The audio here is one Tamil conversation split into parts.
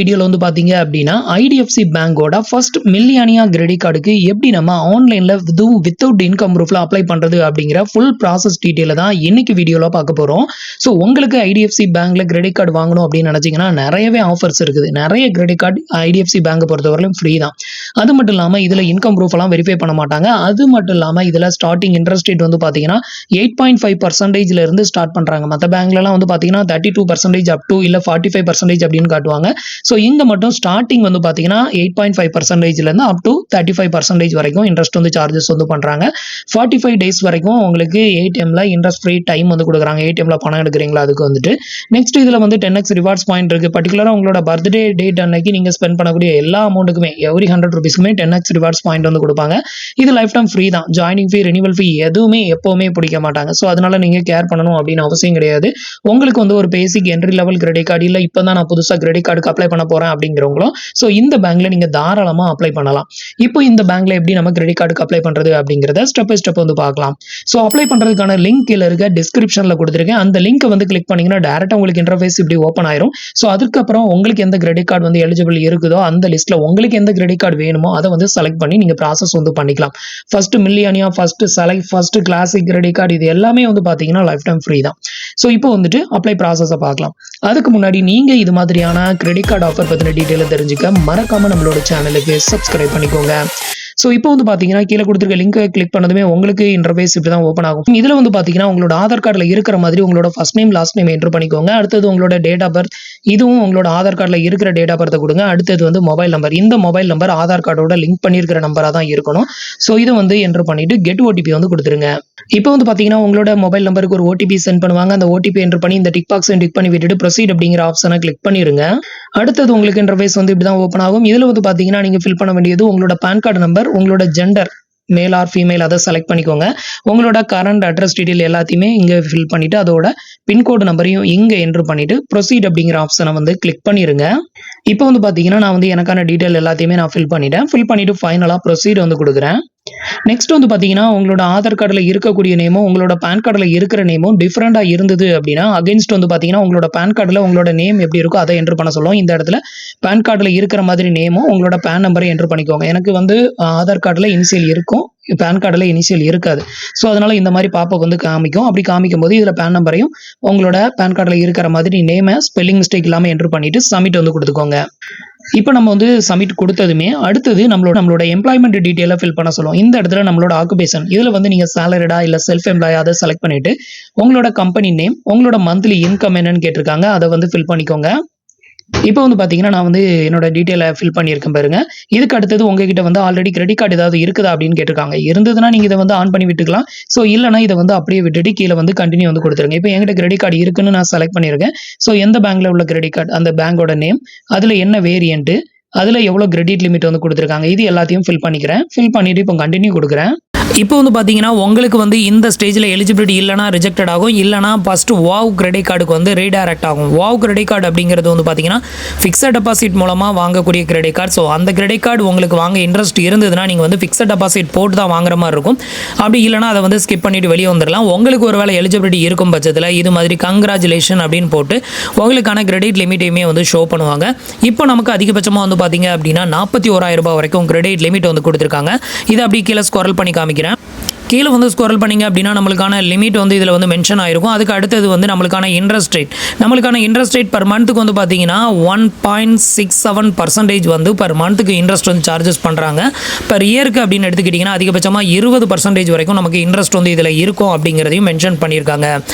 வீடியோல வந்து பாத்தீங்க அப்படின்னா ஐடிஎஃப்சி பேங்கோட ஃபர்ஸ்ட் மில்லியானியா கிரெடிட் கார்டுக்கு எப்படி நம்ம ஆன்லைன்ல வித்தவுட் இன்கம் ப்ரூஃப்ல அப்ளை பண்றது அப்படிங்கிற ஃபுல் ப்ராசஸ் டீடைல தான் இன்னைக்கு வீடியோல பார்க்க போறோம். ஸோ உங்களுக்கு ஐடிஎஃப்சி பேங்க்ல கிரெடிட் கார்டு வாங்கணும் அப்படின்னு நினைச்சீங்கன்னா நிறையவே ஆஃபர்ஸ் இருக்குது. நிறைய கிரெடிட் கார்டு ஐடிஎஃப்சி பேங்கை பொறுத்தவரையிலும் ஃப்ரீ தான். அது மட்டும் இல்லாம இதுல இன்கம் ப்ரூஃப் எல்லாம் வெரிஃபை பண்ண மாட்டாங்க. அது மட்டும் இல்லாம இதுல ஸ்டார்டிங் இன்ட்ரெஸ்ட் ரேட் வந்து பாத்தீங்கன்னா 8.5% இருந்து ஸ்டார்ட் பண்றாங்க. மற்ற பேங்க்ல எல்லாம் வந்து பாத்தீங்கன்னா 32% அப் டு இல்ல 45% அப்படின்னு காட்டுவாங்க. ஸோ இங்க மட்டும் ஸ்டார்டிங் வந்து பாத்தீங்கன்னா 8.5% இருந்து அப் டு 35% வரைக்கும் இன்ட்ரெஸ்ட் வந்து சார்ஜஸ் வந்து பண்றாங்க. 45 டேஸ் வரைக்கும் உங்களுக்கு ஏடிஎம்ல இன்ட்ரெஸ்ட் ஃப்ரீ டைம் வந்து கொடுக்குறாங்க. ஏடிஎம்ல பணம் எடுக்கிறீங்களா அதுக்கு வந்துட்டு. நெக்ஸ்ட் இதுல வந்து 10x ரிவார்ட்ஸ் பாயிண்ட் இருக்கு. பர்டிகுலரா உங்களோட பர்த்டே டேட் அன்னைக்கு நீங்க ஸ்பெண்ட் பண்ணக்கூடிய எல்லா அமௌண்ட்டுக்குமே எவ்ரி 100 ரூபீஸ்க்குமே 10x ரிவார்ட்ஸ் பாயிண்ட் வந்து கொடுப்பாங்க. இது லைஃப் டைம் ஃப்ரீ தான். ஜாயினிங் ஃபீ, ரெனிவல் ஃபீ எதுவுமே எப்பவுமே பிடிக்க மாட்டாங்க. ஸோ அதனால நீங்க கேர் பண்ணணும் அப்படின்னு அவசியம் கிடையாது. உங்களுக்கு வந்து ஒரு பேசிக் என்ட்ரி லெவல் கிரெடிட் கார்டு இல்ல இப்பதான் நான் புதுசா கிரெடிட் கார்டுக்கு அப்ளை பண்ண போறேன் அப்படிங்கிறவங்களும் ஸோ இந்த பேங்க்ல நீங்க தாராளமா அப்ளை பண்ணலாம். இப்போ இந்த பேங்க்ல எப்படி நம்ம கிரெடிட் கார்டுக்கு அப்ளை பண்றது அப்படிங்கறத ஸ்டெப் பை ஸ்டெப் வந்து பார்க்கலாம். ஸோ அப்ளை பண்றதுக்கான லிங்க் கீழ இருக்க டிஸ்கிரிப்ஷன்ல கொடுத்துருக்கேன். அந்த லிங்க் வந்து கிளிக் பண்ணீங்கன்னா டைரக்டா உங்களுக்கு இன்டர்ஃபேஸ் இப்படி ஓப்பன் ஆயிரும். ஸோ அதுக்கப்புறம் உங்களுக்கு எந்த கிரெடிட் கார்டு வந்து எலிஜிபிள் இருக்குதோ அந்த லிஸ்ட்ல உங்களுக்கு எந்த கிரெடிட் கார்டு வேணுமோ அதை வந்து செலக்ட் பண்ணி நீங்க ப்ராசஸ் வந்து பண்ணிக்கலாம். First Millennia, first select, first classic credit card இது எல்லாமே வந்து பாத்தீங்கன்னா லைஃப் டைம் ஃப்ரீ தான். ஸோ இப்போ வந்துட்டு அப்ளை ப்ராசஸை பார்க்கலாம். அதுக்கு முன்னாடி நீங்க இது மாதிரியான கிரெடிட் கார்டு ஆஃபர் பத்தின டீடைலை தெரிஞ்சுக்க மறக்காம நம்மளோட சேனலுக்கு சப்ஸ்கிரைப் பண்ணிக்கோங்க. ஸோ இப்போ வந்து பாத்தீங்கன்னா கீழே கொடுத்துருக்க லிங்கை கிளிக் பண்ணதுமே உங்களுக்கு இன்டர்ஃபேஸ் இப்படி தான் ஓப்பன் ஆகும். இதுல வந்து பாத்தீங்கன்னா உங்களோட ஆதார் கார்டுல இருக்கிற மாதிரி உங்களோட first name last name enter பண்ணிக்கோங்க. அடுத்தது உங்களோட டேட் ஆஃப் பர்த், இதுவும் உங்களோட ஆதார் கார்டுல இருக்கிற டேட் ஆஃப் பர்த்தை கொடுங்க. அடுத்தது வந்து மொபைல் நம்பர், இந்த மொபைல் நம்பர் ஆதார் கார்டோட லிங்க் பண்ணியிருக்கிற நம்பரா தான் இருக்கணும். ஸோ இதை வந்து என்டர் பண்ணிட்டு கெட் ஓடிபி வந்து கொடுத்துருங்க. இப்போ வந்து பாத்தீங்கன்னா உங்களோட மொபைல் நம்பருக்கு ஒரு ஓடிபி சென்ட் பண்ணுவாங்க. அந்த ஓடிபி என்டர் பண்ணி இந்த டிக் பாக்ஸை டிக் பண்ணி விட்டுட்டு ப்ரொசீட் அப்படிங்கிற ஆப்ஷனை கிளிக் பண்ணிருங்க. அடுத்தது உங்களுக்கு இன்டர்ஃபேஸ் வந்து இப்படி தான் ஓப்பன் ஆகும். இதுல வந்து பாத்தீங்கன்னா நீங்க ஃபில் பண்ண வேண்டியது உங்களோட பான் கார்டு நம்பர், உங்களோட ஜெண்டர் மேல் ஆர் ஃபீமேல் அதை செலக்ட் பண்ணிக்கோங்க. உங்களோட கரண்ட் அட்ரஸ் டீடைல் எல்லாத்தையுமே இங்க ஃபில் பண்ணிட்டு அதோட பின்கோடு நம்பரையும் இங்க என்டர் பண்ணிட்டு ப்ரொசீட் அப்படிங்கிற ஆப்ஷனை வந்து கிளிக் பண்ணிருங்க. இப்போ வந்து பாத்தீங்கன்னா நான் வந்து எனக்கான டீடைல் எல்லாத்தையுமே நான் ஃபில் பண்ணிட்டேன். ஃபில் பண்ணிட்டு ஃபைனலா ப்ரொசீட் வந்து கொடுக்குறேன். நெக்ஸ்ட் வந்து பாத்தீங்கன்னா உங்களோட ஆதார் கார்டுல இருக்கக்கூடிய நேமும் உங்களோட பான் கார்டுல இருக்கிற நேமும் டிஃபரெண்டா இருந்தது அப்படின்னா அகைன்ஸ்ட் வந்து பாத்தீங்கன்னா உங்களோட பான் கார்டுல உங்களோட நேம் எப்படி இருக்கோ அதை என்டர் பண்ண சொல்லுவோம். இந்த இடத்துல பான் கார்டுல இருக்கிற மாதிரி நேமும் உங்களோட பான் நம்பரை என்டர் பண்ணிக்கோங்க. எனக்கு வந்து ஆதார் கார்டுல இனிஷியல் இருக்கும், பான் கார்டுல இனிஷியல் இருக்காது. ஸோ அதனால இந்த மாதிரி பாப்பப் வந்து காமிக்கும். அப்படி காமிக்கும் போது இதுல பான் நம்பரையும் உங்களோட பான் கார்டுல இருக்கிற மாதிரி நேமை ஸ்பெல்லிங் மிஸ்டேக் இல்லாம என்டர் பண்ணிட்டு சப்மிட் வந்து கொடுத்துக்கோங்க. இப்போ நம்ம வந்து சப்மிட் கொடுத்ததுமே அடுத்தது நம்மளோட எம்ப்ளாய்மெண்ட் டீடைலை ஃபில் பண்ண சொல்லுவோம். இந்த இடத்துல நம்மளோட ஆக்குபேஷன், இதுல வந்து நீங்க சேலரிடா இல்ல செல்ஃப் எம்ப்ளாய் அதை செலக்ட் பண்ணிட்டு உங்களோட கம்பெனி நேம், உங்களோட மந்த்லி இன்கம் என்னன்னு கேட்டிருக்காங்க அதை வந்து ஃபில் பண்ணிக்கோங்க. இப்போ வந்து பாத்தீங்கன்னா நான் வந்து என்னோட டீடைலை ஃபில் பண்ணியிருக்கேன் பாருங்க. இதுக்கு அடுத்தது உங்ககிட்ட வந்து ஆல்ரெடி கிரெடிட் கார்டு ஏதாவது இருக்குதா அப்படின்னு கேட்டிருக்காங்க. இருந்ததுன்னா நீங்க இதை வந்து ஆன் பண்ணி விட்டுக்கலாம். ஸோ இல்லைனா இதை வந்து அப்படியே விட்டுட்டு கீழே வந்து கண்டினியூ வந்து கொடுத்துருங்க. இப்போ என்கிட்ட கிரெடிட் கார்டு இருக்குன்னு நான் செலக்ட் பண்ணியிருக்கேன். ஸோ எந்த பேங்க்ல உள்ள கிரெடிட் கார்டு, அந்த பேங்கோட நேம், அதுல என்ன வேரியன்ட், அதுல எவ்வளவு கிரெடிட் லிமிட் வந்து கொடுத்துருக்காங்க, இது எல்லாத்தையும் ஃபில் பண்ணிக்கிறேன். ஃபில் பண்ணிட்டு இப்போ கண்டினியூ கொடுக்குறேன். இப்போ வந்து பார்த்தீங்கன்னா உங்களுக்கு வந்து இந்த ஸ்டேஜில் எலிஜிபிலிட்டி இல்லைனா ரிஜெக்டட் ஆகும், இல்லைனா ஃபஸ்ட்டு வாவ் கிரெடிட் கார்டுக்கு வந்து ரீடைரக்ட் ஆகும். வாவ் கிரெடிட் கார்டு அப்படிங்கிறது வந்து பார்த்தீங்கன்னா ஃபிக்ஸட் டெபாசிட் மூலமாக வாங்கக்கூடிய கிரெடிட் கார்டு. ஸோ அந்த கிரெடிட் கார்டு உங்களுக்கு வாங்க இன்ட்ரெஸ்ட் இருந்ததுன்னா நீங்கள் வந்து ஃபிக்ஸட் டெபாசிட் போட்டு தான் வாங்குற மாதிரி இருக்கும். அப்படி இல்லைனா அதை வந்து ஸ்கிப் பண்ணிட்டு வெளியே வந்துடலாம். உங்களுக்கு ஒரு வேளை எலிஜிபிலிட்டி இருக்கும் பட்சத்தில் இது மாதிரி கங்க்ராச்சுலேஷன் அப்படின்னு போட்டு உங்களுக்கான கிரெடிட் லிமிட்டையுமே வந்து ஷோ பண்ணுவாங்க. இப்போ நமக்கு அதிகபட்சமாக வந்து பார்த்தீங்க அப்படின்னா 41,000 ரூபாய் வரைக்கும் கிரெடிட் லிமிட் வந்து கொடுத்துருக்காங்க. இதை அப்படி கீழே ஸ்க்ரோல் பண்ணி காமிக்கிறேன். கீழே வந்து ஸ்க்ரோல் பண்ணிங்க அப்படின்னா நம்மளுக்கான லிமிட் வந்து இதில் வந்து மென்ஷன் ஆயிருக்கும். அதுக்கு அடுத்தது வந்து நம்மளுக்கான இன்ட்ரெஸ்ட் ரேட் பர் மந்த்துக்கு வந்து பார்த்தீங்கன்னா 1.67% வந்து பர் மந்த்துக்கு இன்ட்ரெஸ்ட் வந்து சார்ஜஸ் பண்ணுறாங்க. பர் இயருக்கு அப்படின்னு எடுத்துக்கிட்டிங்கன்னா அதிகபட்சமாக 20% வரைக்கும் நமக்கு இன்ட்ரெஸ்ட் வந்து இதில் இருக்கும் அப்படிங்கிறதையும் மென்ஷன் பண்ணியிருக்காங்க.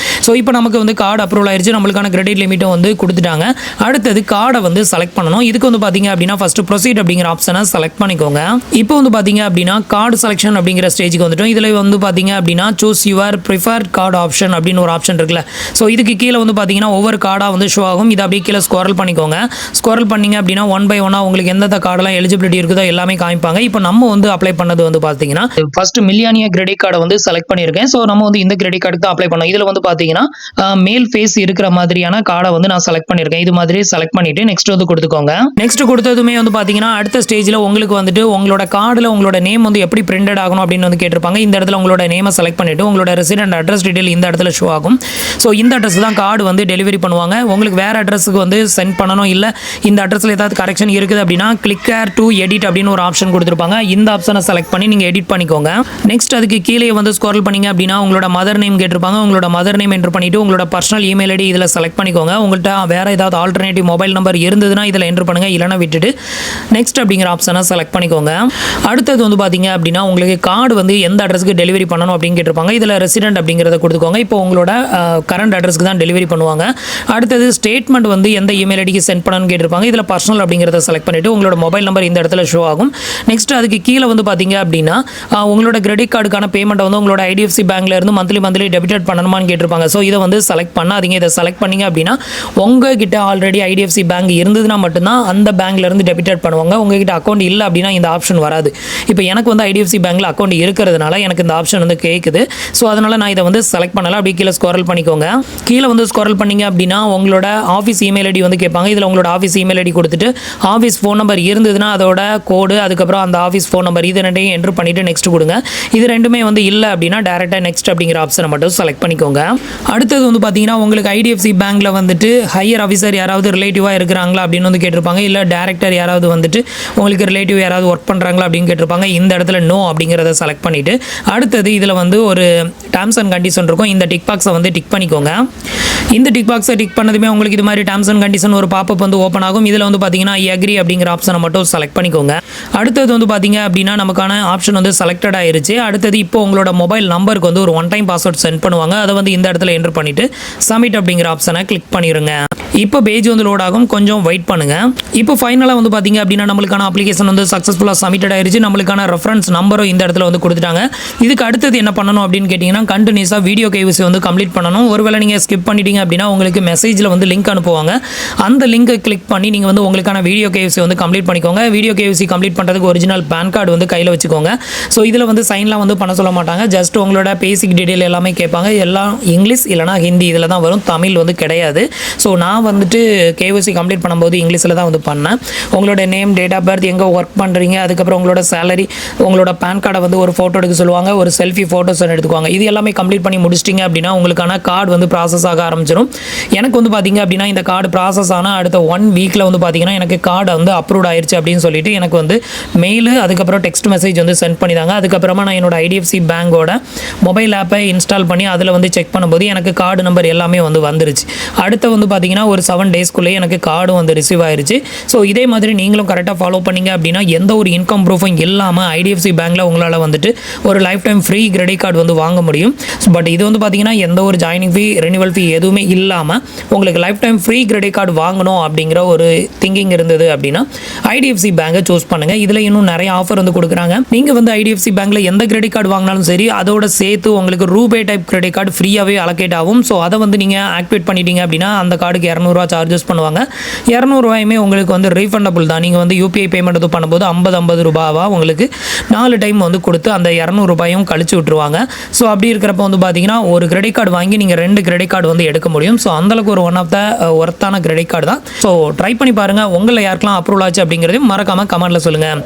ஸோ இப்போ நமக்கு வந்து கார்டு அப்ரூவல் ஆயிடுச்சு, நம்மளுக்கான கிரெடிட் லிமிட்டும் வந்து கொடுத்துட்டாங்க. அடுத்தது கார்டை வந்து செலக்ட் பண்ணணும். இதுக்கு வந்து பார்த்தீங்க அப்படின்னா ஃபர்ஸ்ட் ப்ரொசீட் அப்படிங்கிற ஆப்ஷனை செலக்ட் பண்ணிக்கோங்க. இப்போ வந்து பார்த்தீங்க அப்படின்னா கார்டு செலக்ஷன் அப்படிங்கிற ஸ்டேஜுக்கு வந்துட்டோம். இதில் வந்து பார்த்தீங்க அப்படின்னா choose your preferred card option அப்படின்னு ஒரு ஆப்ஷன் இருக்குல்ல. ஸோ இதுக்கு கீழே வந்து பார்த்தீங்கன்னா ஒவ்வொரு கார்டாக வந்து ஷோ ஆகும். இதை அப்படியே கீழே ஸ்க்ரோல் பண்ணிக்கோங்க. ஸ்க்ரோல் பண்ணிங்க அப்படின்னா 1 by 1 உங்களுக்கு எந்தெந்த கார்டெல்லாம் எலிஜிபிலிட்டி இருக்குதோ எல்லாமே காமிப்பாங்க. இப்போ நம்ம வந்து அப்ளை பண்ணது வந்து பார்த்தீங்கன்னா ஃபர்ஸ்ட் மில்லியானியா கிரெடிட் கார்டை வந்து செலக்ட் பண்ணியிருக்கேன். ஸோ நம்ம வந்து இந்த கிரெடிட் கார்டுக்கு தான் அப்ளை பண்ணோம். இதில் வந்து பார்த்தீங்கன்னா மேல் ஃபேஸ் இருக்கிற மாதிரியான கார்டை வந்து நான் செலக்ட் பண்ணியிருக்கேன். இது மாதிரி செலக்ட் பண்ணிட்டு நெக்ஸ்ட் வந்து கொடுத்துக்கோங்க. நெக்ஸ்ட் கொடுத்ததுமே வந்து பார்த்தீங்கன்னா அடுத்த ஸ்டேஜில் உங்களுக்கு வந்துட்டு உங்களோட கார்டில் உங்களோட நேம் வந்து எப்படி பிரிண்டட் ஆகணும் அப்படின்னு வந்து கேட்டிருப்பாங்க. இந்த இடத்துல உங்களோட நேமை செலக்ட் பண்ணிவிட்டு உங்களோட ரெசிடென்ட் அட்ரஸ் டீட்டெயில் இந்த இடத்துல ஷோ ஆகும். ஸோ இந்த அட்ரஸ் தான் கார்டு வந்து டெலிவரி பண்ணுவாங்க. உங்களுக்கு வேறு அட்ரஸுக்கு வந்து சென்ட் பண்ணணும், இல்லை இந்த அட்ரஸில் ஏதாவது கரெக்ஷன் இருக்குது அப்படின்னா கிளிக் ஹேர் டு எடிட் அப்படின்னு ஒரு ஆப்ஷன் கொடுத்துருப்பாங்க. இந்த ஆப்ஷனை செலக்ட் பண்ணி நீங்கள் எடிட் பண்ணிக்கோங்க. நெக்ஸ்ட் அதுக்கு கீழே வந்து ஸ்க்ரோல் பண்ணிங்க அப்படின்னா உங்களோட மதர் நேம் கேட்டிருப்பாங்க. உங்களோட மதர் நேம் என்ட்ரு பண்ணிவிட்டு உங்களோட பர்சனல் இமெயில் ஐடி இதில் செலக்ட் பண்ணிக்கோங்க. உங்கள்கிட்ட வேறு ஏதாவது ஆல்டர்னேட்டிவ் மொபைல் நம்பர் இருந்ததுன்னா இதில் என்ட்ரு பண்ணுங்கள், இல்லைனா விட்டுட்டு நெக்ஸ்ட் அப்படிங்கிற ஆப்ஷனை செலக்ட் பண்ணிக்கோங்க. அடுத்தது வந்து பார்த்தீங்க அப்படின்னா உங்களுக்கு கார்டு வந்து எந்த அட்ரஸ்க்கு டெலிவரி பண்ணணும் அப்படின்னு கேட்டிருப்பாங்க. இதில் ரெசிடென்ட் அப்படிங்கிறத கொடுத்துக்கோங்க. இப்போ உங்களோட கரண்ட் அட்ரஸ்க்கு தான் டெலிவரி பண்ணுவாங்க. அடுத்தது ஸ்டேட்மெண்ட் வந்து எந்த இமெயில் ஐடிக்கு சென்ட் பண்ணணும்னு கேட்டிருப்பாங்க. இதில் பர்சனல் அப்படிங்கிறத செலக்ட் பண்ணிவிட்டு உங்களோட மொபைல் நம்பர் இந்த இடத்துல ஷோ ஆகும். நெக்ஸ்ட் அதுக்கு கீழே வந்து பார்த்தீங்க அப்படின்னா உங்களோட கிரெடிட் கார்டுக்கான பேமெண்ட்டை வந்து உங்களோட ஐடிஎஃப்சி பேங்க்ல இருந்து மந்த்லி டெபிட் பண்ணணுமான்னு கேட்டிருப்பாங்க. ஸோ இதை வந்து செலக்ட் பண்ணாதீங்க. இதை செலக்ட் பண்ணிங்க அப்படின்னா உங்ககிட்ட ஆல்ரெடி ஐடிஎஃப்சி பேங்க் இருந்ததுன்னா மட்டும்தான் அந்த பேங்க்லேருந்து டெபிட் பண்ணுவாங்க. உங்ககிட்ட அக்கௌண்ட் இல்லை அப்படின்னா இந்த ஆப்ஷன் வராது. இப்போ எனக்கு வந்து ஐடிஎஃப்சி பேங்க்கில் அக்கௌண்ட் இருக்கிறதுனால எனக்கு இந்த ஆப்ஷன் வந்து கேட்குது. ஸோ அதனால் நான் இதை வந்து செலக்ட் பண்ணலை. அப்படி கீழே ஸ்க்ரோல் பண்ணிக்கோங்க. கீழே வந்து ஸ்க்ரோல் பண்ணிங்க அப்படின்னா உங்களோட ஆஃபீஸ் இமெயில் ஐடி வந்து கேட்பாங்க. இதில் உங்களோட ஆஃபீஸ் இமெயில் ஐடி கொடுத்துட்டு ஆஃபீஸ் ஃபோன் நம்பர் இருந்ததுன்னா அதோட கோடு, அதுக்கப்புறம் அந்த ஆஃபீஸ் ஃபோன் நம்பர் இது ரெண்டையும் என்ட்ரு பண்ணிவிட்டு நெக்ஸ்ட் கொடுங்க. இது ரெண்டுமே வந்து இல்லை அப்படின்னா டேரெக்டாக நெக்ஸ்ட் அப்படிங்கிற ஆப்ஷனை மட்டும் செலக்ட் பண்ணிக்கோங்க. அடுத்தது வந்து பார்த்தீங்கன்னா உங்களுக்கு ஐடிஎஃப்சி பேங்க்கில் வந்துட்டு ஹையர் ஆஃபீஸர் யாராவது ரிலேட்டிவாக இருக்கிறாங்களா அப்படின்னு வந்து கேட்டிருப்பாங்க. இல்லை டேரக்டர் யாராவது வந்துட்டு உங்களுக்கு ரிலேட்டிவ் யாராவது ஒர்க் பண்ணுறாங்களா அப்படின்னு கேட்டிருப்பாங்க. இந்த இடத்துல நோ அப்படிங்கிறத செலக்ட் பண்ணிவிட்டு அடுத்தது இதில் வந்து ஒரு டேர்ம்ஸ் அண்ட் கண்டிஷன் இருக்கும். இந்த டிக் பாக்ஸை வந்து டிக் பண்ணிக்கோங்க. இந்த டிக் பாக்ஸை டிக் பண்ணதுமே உங்களுக்கு இது மாதிரி டேர்ம்ஸ் அண்ட் கண்டிஷன் ஒரு பாப்பப் வந்து ஓப்பன் ஆகும். இதில் வந்து பார்த்தீங்கன்னா எக்ரி அப்படிங்கிற ஆப்ஷனை மட்டும் செலக்ட் பண்ணிக்கோங்க. அடுத்தது வந்து பார்த்தீங்க அப்படின்னா நமக்கான ஆப்ஷன் வந்து செலக்டட் ஆயிருச்சு. அடுத்தது இப்போ உங்களோட மொபைல் நம்பருக்கு வந்து ஒரு ஒன் டைம் பாஸ்வேர்ட் சென்ட் பண்ணுவாங்க. அதை வந்து இந்த இடத்துல என்ட்ரு பண்ணிவிட்டு சப்மிட் அப்படிங்கிற ஆப்ஷனை கிளிக் பண்ணிடுங்க. இப்போ பேஜ் வந்து லோட் ஆகும், கொஞ்சம் வெயிட் பண்ணுங்க. இப்போ ஃபைனலாக வந்து பார்த்தீங்க அப்படின்னா நம்மளுக்கான அப்ளிகேஷன் வந்து சக்ஸஸ்ஃபுல்லாக சப்மிட்டட் ஆயிருச்சு. நம்மளுக்கான ரெஃபரன்ஸ் நம்பரும் இந்த இடத்துல வந்து கொடுத்துட்டாங்க. இதுக்கு அடுத்தது என்ன பண்ணணும் அப்படின்னு கேட்டிங்கன்னா கண்டினியூஸாக வீடியோ கேவிசி வந்து கம்ப்ளீட் பண்ணணும். ஒருவேளை நீங்கள் ஸ்கிப் பண்ணிட்டீங்க அப்படின்னா உங்களுக்கு மெசேஜில் வந்து லிங்க் அனுப்புவாங்க. அந்த லிங்கை கிளிக் பண்ணி நீங்கள் வந்து உங்களுக்கான வீடியோ கேவிசி வந்து கம்ப்ளீட் பண்ணிக்கோங்க. வீடியோ கேவிசி கம்ப்ளீட் பண்ணுறதுக்கு ஒரிஜினல் பேன் கார்டு வந்து கையில் வச்சுக்கோங்க. ஸோ இதில் வந்து சைன்லாம் வந்து பண்ண சொல்ல மாட்டாங்க. ஜஸ்ட் உங்களோட பேசிக் டீட்டெயில் எல்லாமே கேட்பாங்க. எல்லாம் இங்கிலீஷ் இல்லைனா ஹிந்தி இதில் தான் வரும், தமிழ் வந்து கிடையாது. ஸோ நான் வந்துட்டு கேவிசி கம்ப்ளீட் பண்ணும்போது இங்கிலீஷில் தான் வந்து பண்ணேன். உங்களோட நேம், டேட் ஆஃப் பர்த், எங்கே ஒர்க் பண்ணுறீங்க, அதுக்கப்புறம் உங்களோட சேலரி, உங்களோட பேன் கார்டை வந்து ஒரு ஃபோட்டோ எடுக்க சொல்லுவாங்க. ஒரு செல்ஃபி ஃபோட்டோஸ் எடுத்துக்குவாங்க. இது எல்லாமே கம்ப்ளீட் பண்ணி முடிச்சிட்டிங்க அப்படின்னா உங்களுக்கான கார்டு வந்து ப்ராசஸ் ஆக ஆரம்பிச்சிடும். எனக்கு வந்து பார்த்தீங்க அப்படின்னா இந்த கார்டு ப்ராசஸ் ஆனால் அடுத்த 1 வீக்கில் வந்து பார்த்தீங்கன்னா எனக்கு கார்டு வந்து அப்ரூவ் ஆயிடுச்சு அப்படின்னு சொல்லிட்டு எனக்கு வந்து மெயில், அதுக்கப்புறம் டெக்ஸ்ட் மெசேஜ் வந்து சென்ட் பண்ணிதாங்க. அதுக்கப்புறமா நான் என்னோட ஐடிஎஃப்சி பேங்கோட மொபைல் ஆப்பை இன்ஸ்டால் பண்ணி அதில் வந்து செக் பண்ணும்போது எனக்கு கார்டு நம்பர் எல்லாமே வந்து வந்துருச்சு. அடுத்து வந்து பார்த்தீங்கன்னா ஒரு 7 டேஸ்க்குள்ளே எனக்கு கார்டும் வந்து ரிசீவ் ஆயிருச்சு. ஸோ இதே மாதிரி நீங்களும் கரெக்டாக ஃபாலோ பண்ணீங்க அப்படின்னா எந்த ஒரு இன்கம் ப்ரூஃபும் இல்லாமல் ஐடிஎஃப்சி பேங்க்கில் உங்களால் வந்துட்டு ஒரு life time free credit card வந்து வாங்க முடியும். பட் இது வந்து பார்த்தீங்கன்னா எந்த ஒரு ஜாயினிங் ஃபீ, ரெனிவல் ஃபீ எதுவுமே இல்லாமல் உங்களுக்கு life time free credit card வாங்கணும் அப்படிங்கிற ஒரு திங்கிங் இருந்தது அப்படின்னா ஐடிஎஃப்சி பேங்கை சூஸ் பண்ணுங்கள். இதில் இன்னும் நிறைய ஆஃபர் வந்து கொடுக்குறாங்க. நீங்கள் வந்து ஐடிஎஃப்சி பேங்க்கில் எந்த கிரெடிட் கார்டு வாங்கினாலும் சரி அதோட சேர்த்து உங்களுக்கு ரூபே டைப் கிரெடிட் கார்டு ஃப்ரீயாகவே அலோகேட் ஆகும். ஸோ அதை வந்து நீங்கள் ஆக்டிவேட் பண்ணிட்டீங்க அப்படின்னா அந்த கார்டுக்கு 200 சார்ஜஸ் பண்ணுவாங்க. 200 உங்களுக்கு வந்து ரீஃபண்டபிள் தான். நீங்கள் வந்து யூபிஐ பேமெண்ட் இது பண்ணும்போது 50 ரூபாவா உங்களுக்கு 4 டைம் வந்து கொடுத்து அந்த 200 கழிச்சு விட்டுருவாங்க. ஸோ அப்படி இருக்கிறப்ப வந்து பார்த்தீங்கன்னா ஒரு கிரெடிட் கார்டு வாங்கி நீங்கள் 2 கிரெடிட் கார்டு வந்து எடுக்க முடியும். ஸோ அந்தளவுக்கு ஒரு ஒன் ஆஃப் த ஒர்த்தான கிரெடிட் கார்டு தான். ஸோ ட்ரை பண்ணி பாருங்கள். உங்களை யாருக்கெல்லாம் அப்ரூவல் ஆச்சு அப்படிங்கிறதையும் மறக்காமல் கமெண்ட்டில் சொல்லுங்கள்.